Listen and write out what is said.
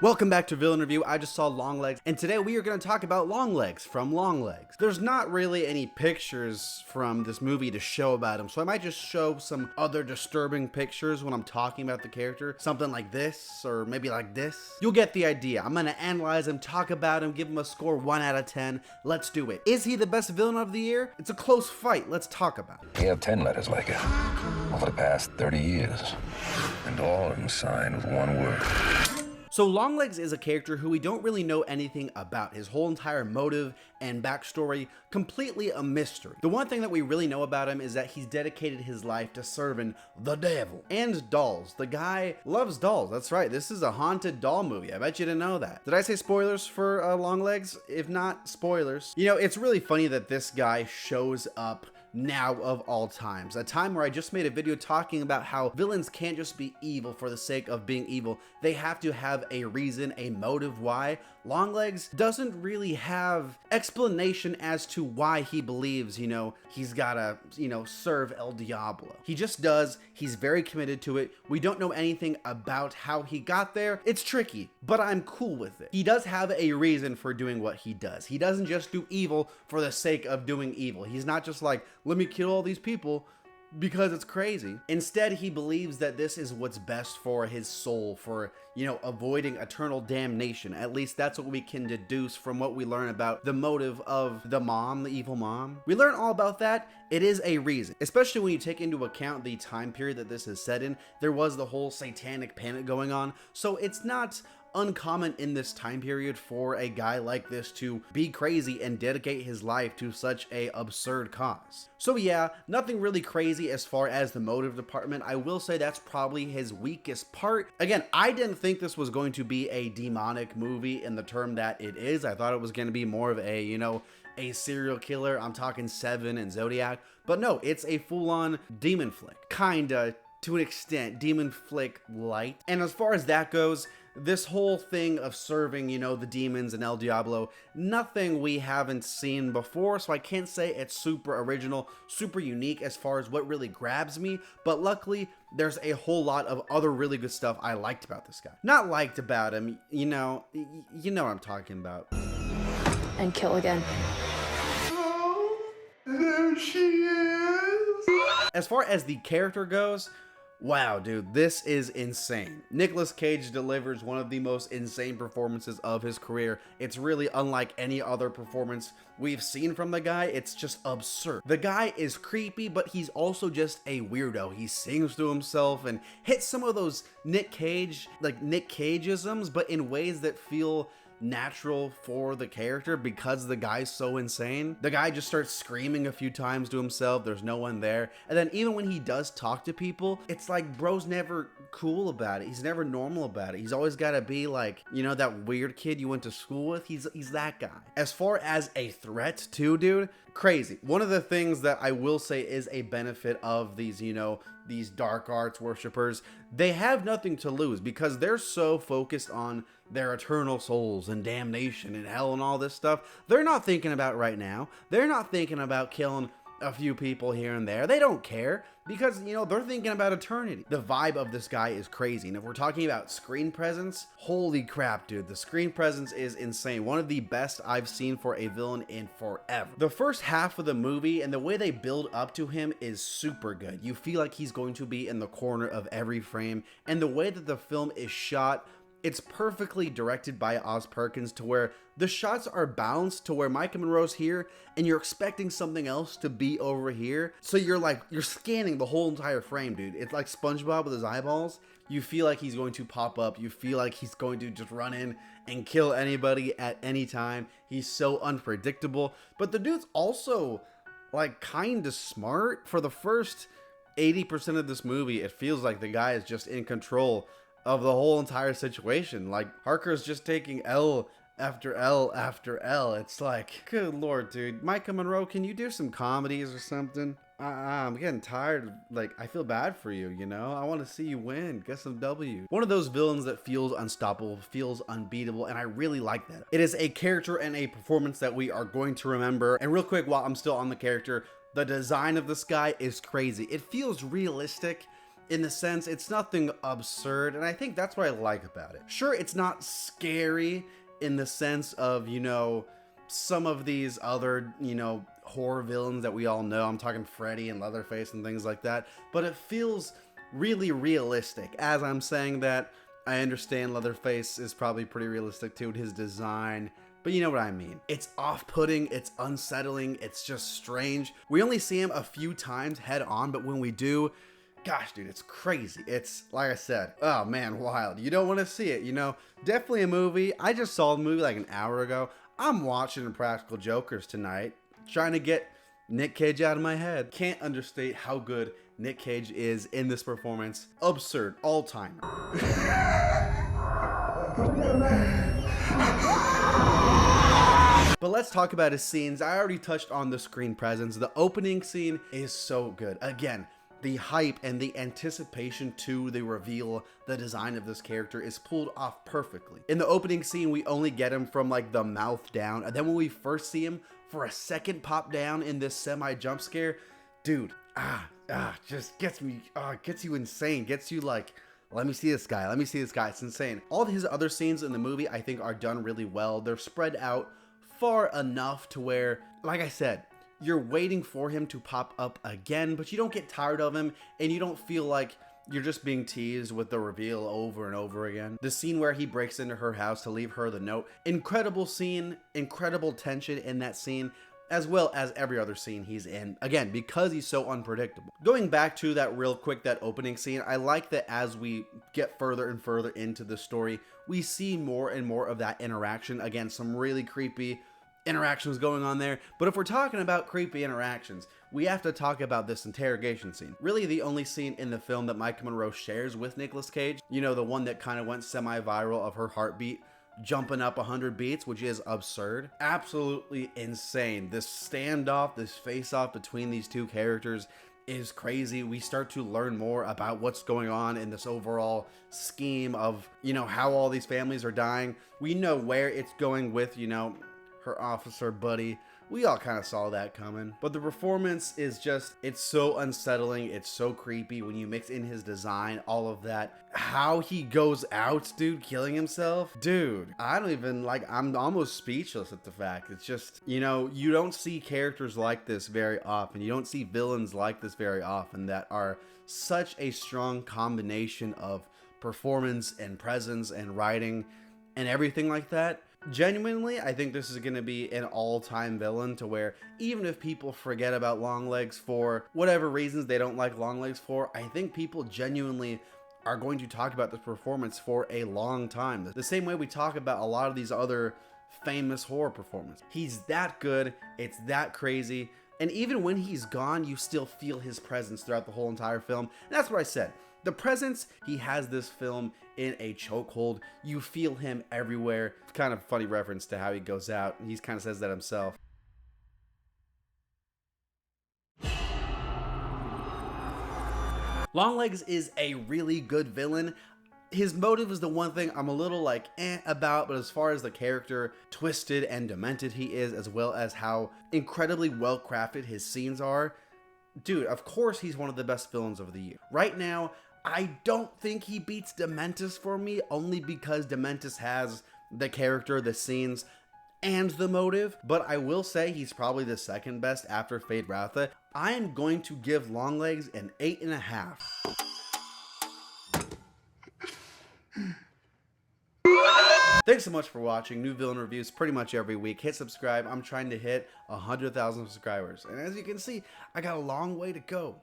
Welcome back to Villain Review. I just saw Longlegs, and today we are going to talk about Longlegs from Longlegs. There's not really any pictures from this movie to show about him, so I might just show some other disturbing pictures when I'm talking about the character. Something like this, or maybe like this. You'll get the idea. I'm going to analyze him, talk about him, give him a score 1 out of 10. Let's do it. Is he the best villain of the year? It's a close fight. Let's talk about it. We have 10 letters like it over the past 30 years, and all of them signed with one word. So Longlegs is a character who we don't really know anything about. His whole entire motive and backstory, completely a mystery. The one thing that we really know about him is that he's dedicated his life to serving the devil and dolls. The guy loves dolls. That's right. This is a haunted doll movie. I bet you didn't know that. Did I say spoilers for Longlegs? If not, spoilers. You know, it's really funny that this guy shows up now of all times, a time where I just made a video talking about how villains can't just be evil for the sake of being evil. They have to have a reason, a motive why. Longlegs doesn't really have explanation as to why he believes, he's gotta, serve El Diablo. He just does. He's very committed to it. We don't know anything about how he got there. It's tricky, but I'm cool with it. He does have a reason for doing what he does. He doesn't just do evil for the sake of doing evil. He's not just like, let me kill all these people because it's crazy. Instead, he believes that this is what's best for his soul, for, avoiding eternal damnation. At least that's what we can deduce from what we learn about the motive of the mom, the evil mom. We learn all about that. It is a reason, especially when you take into account the time period that this is set in. There was the whole satanic panic going on, so it's not uncommon in this time period for a guy like this to be crazy and dedicate his life to such a absurd cause. So yeah, nothing really crazy as far as the motive department. I will say that's probably his weakest part. Again, I didn't think this was going to be a demonic movie in the term that it is. I thought it was going to be more of a, a serial killer. I'm talking Seven and Zodiac, but no, it's a full-on demon flick. Kinda, to an extent, demon flick light. And as far as that goes, this whole thing of serving, the demons and El Diablo, nothing we haven't seen before, so I can't say it's super original, super unique as far as what really grabs me, but luckily, there's a whole lot of other really good stuff I liked about this guy. Not liked about him, you know what I'm talking about. And kill again. There she is! As far as the character goes, wow, dude, this is insane. Nicolas Cage delivers one of the most insane performances of his career. It's really unlike any other performance we've seen from the guy. It's just absurd. The guy is creepy, but he's also just a weirdo. He sings to himself and hits some of those Nick Cageisms, but in ways that feel natural for the character because the guy's so insane. The guy just starts screaming a few times to himself. There's no one there. And then even when he does talk to people, it's like bro's never cool about it. He's never normal about it. He's always got to be like, that weird kid you went to school with. He's that guy. As far as a threat too, dude, crazy. One of the things that I will say is a benefit of these, these dark arts worshipers, they have nothing to lose because they're so focused on their eternal souls and damnation and hell and all this stuff. They're not thinking about right now. They're not thinking about killing a few people here and there. They don't care because, they're thinking about eternity. The vibe of this guy is crazy. And if we're talking about screen presence, holy crap, dude. The screen presence is insane. One of the best I've seen for a villain in forever. The first half of the movie and the way they build up to him is super good. You feel like he's going to be in the corner of every frame. And the way that the film is shot, it's perfectly directed by Oz Perkins to where the shots are balanced to where Micah Monroe's here and you're expecting something else to be over here. So you're scanning the whole entire frame, dude. It's like SpongeBob with his eyeballs. You feel like he's going to pop up. You feel like he's going to just run in and kill anybody at any time. He's so unpredictable. But the dude's also kind of smart. For the first 80% of this movie, it feels like the guy is just in control of the whole entire situation. Like, Harker's just taking L after L after L. It's like, good lord, dude. Micah Monroe, can you do some comedies or something? I'm getting tired. I feel bad for you, I want to see you win. Get some W. One of those villains that feels unstoppable, feels unbeatable, and I really like that. It is a character and a performance that we are going to remember. And real quick, while I'm still on the character, the design of this guy is crazy. It feels realistic. in the sense it's nothing absurd, and I think that's what I like about it. Sure, it's not scary in the sense of, you know, some of these other, you know, horror villains that we all know. I'm talking Freddy and Leatherface and things like that, but it feels really realistic. As I'm saying that, I understand Leatherface is probably pretty realistic too, his design, but you know what I mean. It's off-putting, it's unsettling, it's just strange. We only see him a few times head on, but when we do, gosh, dude, it's crazy. It's, like I said, oh man, wild. You don't want to see it, you know? Definitely a movie. I just saw the movie like an hour ago. I'm watching Impractical Jokers tonight, trying to get Nick Cage out of my head. Can't understate how good Nick Cage is in this performance. Absurd, all-timer. But let's talk about his scenes. I already touched on the screen presence. The opening scene is so good. Again, the hype and the anticipation to the reveal, the design of this character is pulled off perfectly. In the opening scene, we only get him from like the mouth down, and then when we first see him for a second pop down in this semi jump scare, dude, just gets me, gets you insane, gets you like, let me see this guy, let me see this guy. It's insane. All of his other scenes in the movie I think are done really well. They're spread out far enough to where, like I said, you're waiting for him to pop up again, but you don't get tired of him, and you don't feel like you're just being teased with the reveal over and over again. The scene where he breaks into her house to leave her the note, incredible scene, incredible tension in that scene, as well as every other scene he's in, again, because he's so unpredictable. Going back to that real quick, that opening scene, I like that as we get further and further into the story, we see more and more of that interaction. Again, some really creepy interactions going on there. But if we're talking about creepy interactions, we have to talk about this interrogation scene. Really the only scene in the film that Micah Monroe shares with Nicolas Cage. You know, the one that kind of went semi-viral of her heartbeat jumping up 100 beats, which is absurd. Absolutely insane. This standoff, this face-off between these two characters is crazy. We start to learn more about what's going on in this overall scheme of, you know, how all these families are dying. We know where it's going with, you know, her officer buddy. We all kind of saw that coming, but the performance is just, it's so unsettling, it's so creepy when you mix in his design, all of that. How he goes out, dude, killing himself, dude, I don't even, like, I'm almost speechless at the fact. It's just, you know, you don't see characters like this very often. You don't see villains like this very often that are such a strong combination of performance and presence and writing and everything like that. Genuinely, I think this is going to be an all-time villain, to where even if people forget about Longlegs for whatever reasons they don't like Longlegs for, I think people genuinely are going to talk about this performance for a long time. The same way we talk about a lot of these other famous horror performances. He's that good, it's that crazy, and even when he's gone, you still feel his presence throughout the whole entire film. And that's what I said. The presence, he has this film in a chokehold. You feel him everywhere. It's kind of a funny reference to how he goes out. He kind of says that himself. Longlegs is a really good villain. His motive is the one thing I'm a little like about, but as far as the character, twisted and demented he is, as well as how incredibly well crafted his scenes are, dude, of course he's one of the best villains of the year. Right now, I don't think he beats Dementus for me, only because Dementus has the character, the scenes, and the motive, but I will say he's probably the second best after Fade Rautha. I am going to give Longlegs an 8.5. Thanks so much for watching. New villain reviews pretty much every week. Hit subscribe. I'm trying to hit 100,000 subscribers, and as you can see, I got a long way to go.